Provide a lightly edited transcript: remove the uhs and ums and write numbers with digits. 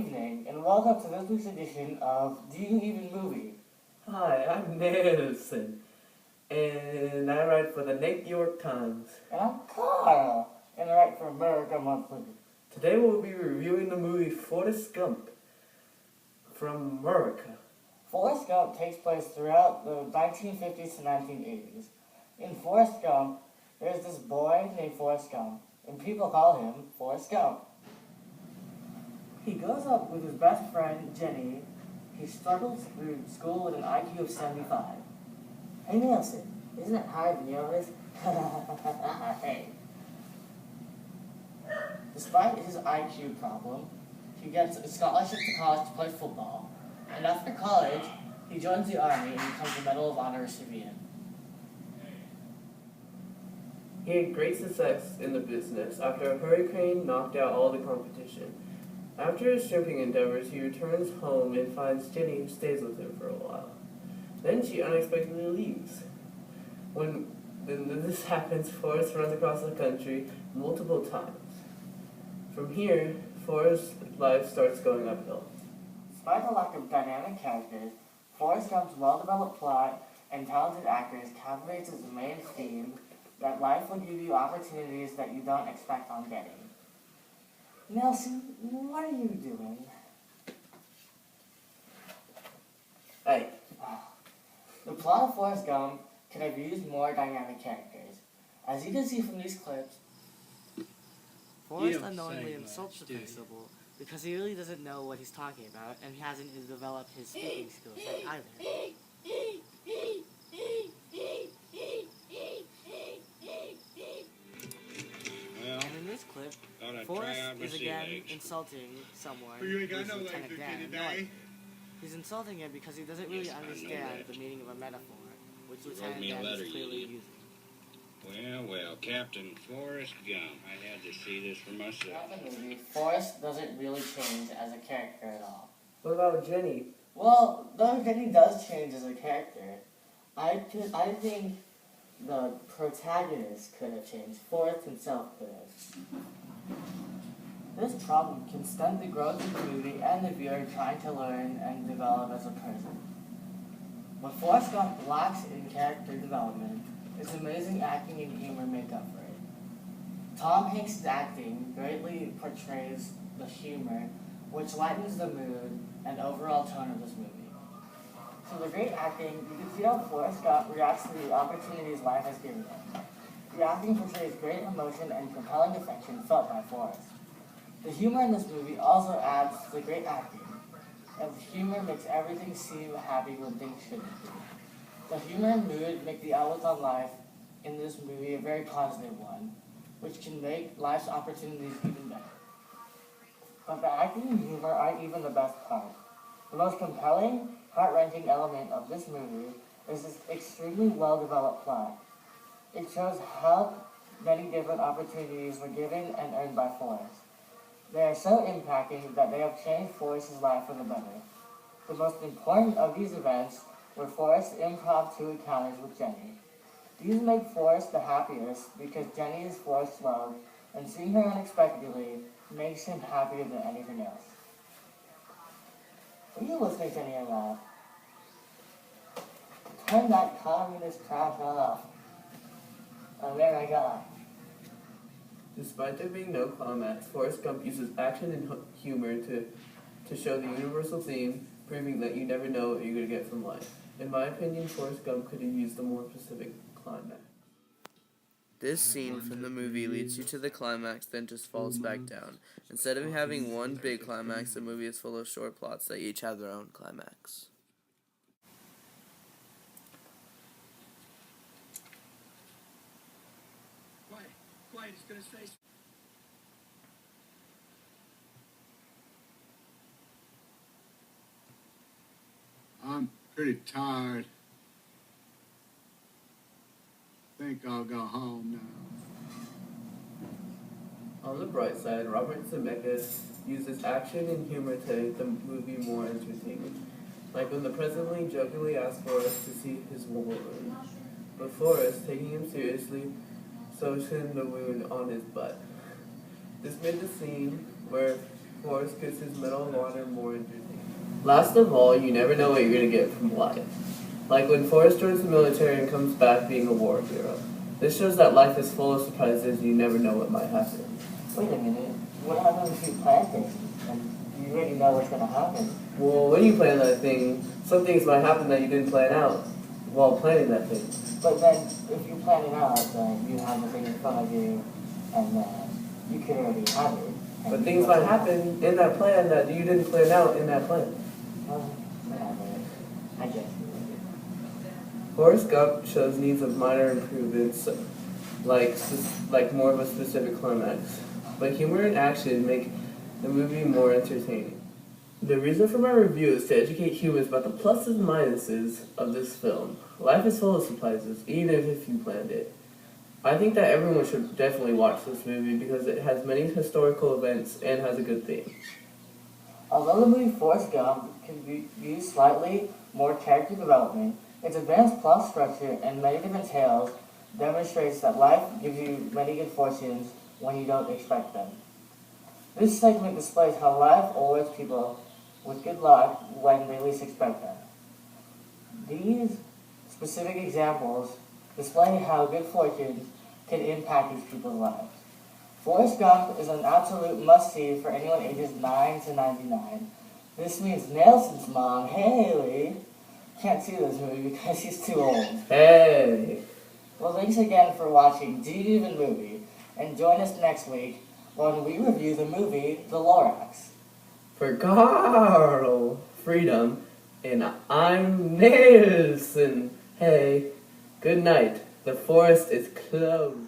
evening, and welcome to this week's edition of Do You Even Movie? Hi, I'm Nelson, and I write for the New York Times. And I'm Carl, and I write for America Monthly. Today we'll be reviewing the movie Forrest Gump from America. Forrest Gump takes place throughout the 1950s to 1980s. In Forrest Gump, there's this boy named Forrest Gump, and people call him Forrest Gump. He grows up with his best friend, Jenny. He struggles through school with an IQ of 75. Hey Nelson, isn't it hard than yours? Hey. Despite his IQ problem, he gets a scholarship to college to play football. And after college, he joins the Army and becomes a Medal of Honor recipient. He had great success in the business after a hurricane knocked out all the competition. After his shipping endeavors, he returns home and finds Jenny, who stays with him for a while. Then she unexpectedly leaves. When this happens, Forrest runs across the country multiple times. From here, Forrest's life starts going uphill. Despite the lack of dynamic characters, Forrest Gump's well-developed plot and talented actors captivates its main theme that life will give you opportunities that you don't expect on getting. Nelson, what are you doing? Hey, The plot of Forrest Gump could have used more dynamic characters. As you can see from these clips, Forrest unknowingly insults the principal because he really doesn't know what he's talking about and he hasn't developed his speaking skills yet either. And in this clip, Forrest is again insulting someone who's Lieutenant Dan. No, he's insulting him because he doesn't really understand the meaning of a metaphor, which Lieutenant Dan is clearly using. Well, Captain Forrest Gump. I had to see this for myself. Throughout the movie, Forrest doesn't really change as a character at all. what about Jenny? Well, though Jenny does change as a character, I think the protagonist could have changed. Forrest himself could have. This problem can stunt the growth of the movie and the viewer trying to learn and develop as a person. What Forrest Gump lacks in character development, his amazing acting and humor make up for it. Tom Hanks' acting greatly portrays the humor, which lightens the mood and overall tone of this movie. Through the great acting, you can see how Forrest Gump reacts to the opportunities life has given him. The acting portrays great emotion and compelling affection felt by Forrest. The humor in this movie also adds to the great acting, and the humor makes everything seem happy when things shouldn't be. The humor and mood make the outlook on life in this movie a very positive one, which can make life's opportunities even better. But the acting and humor aren't even the best part. The most compelling, heart-wrenching element of this movie is this extremely well-developed plot. It shows how many different opportunities were given and earned by Forrest. They are so impacting that they have changed Forrest's life for the better. The most important of these events were Forrest's impromptu encounters with Jenny. These make Forrest the happiest because Jenny is Forrest's love, and seeing her unexpectedly makes him happier than anything else. Are you listening to any of that? Turn that communist trash off. Oh, there I go. Despite there being no climax, Forrest Gump uses action and humor to show the universal theme, proving that you never know what you're going to get from life. In my opinion, Forrest Gump could have used a more specific climax. This scene from the movie leads you to the climax, then just falls back down. Instead of having one big climax, the movie is full of short plots that each have their own climax. Quiet, he's got his face. I'm pretty tired. Think I'll go home now. On the bright side, Robert Zemeckis uses action and humor to make the movie more entertaining. Like when the president jokingly asks Forrest to see his war wound, but Forrest, taking him seriously, sews him the wound on his butt. This made the scene where Forrest gets his Medal of Honor more entertaining. Last of all, you never know what you're going to get from life. Like when Forrest joins the military and comes back being a war hero. This shows that life is full of surprises and you never know what might happen. Wait a minute. What happens if you plan things and you already know what's going to happen? Well, when you plan that thing, some things might happen that you didn't plan out while planning that thing. But then, if you plan it out, then you have the thing in front of you, and you can already have it. But things might happen in that plan that you didn't plan out in that plan. Whatever. I guess. Forrest Gump shows needs of minor improvements, like more of a specific climax. But humor and action make the movie more entertaining. The reason for my review is to educate humans about the pluses and minuses of this film. Life is full of surprises, even if you planned it. I think that everyone should definitely watch this movie because it has many historical events and has a good theme. Although the movie Forrest Gump can use slightly more character development, its advanced plot structure and many different tales demonstrates that life gives you many good fortunes when you don't expect them. This segment displays how life awards people with good luck when they least expect them. These specific examples display how good fortune can impact these people's lives. Forrest Gump is an absolute must-see for anyone ages 9 to 99. This means Nelson's mom, Haley, can't see this movie because she's too old. Hey! Well, thanks again for watching Do You Even Movie, and join us next week when we review the movie The Lorax. For Carl Freedom, and I'm Nelson. Hey, good night. The forest is closed.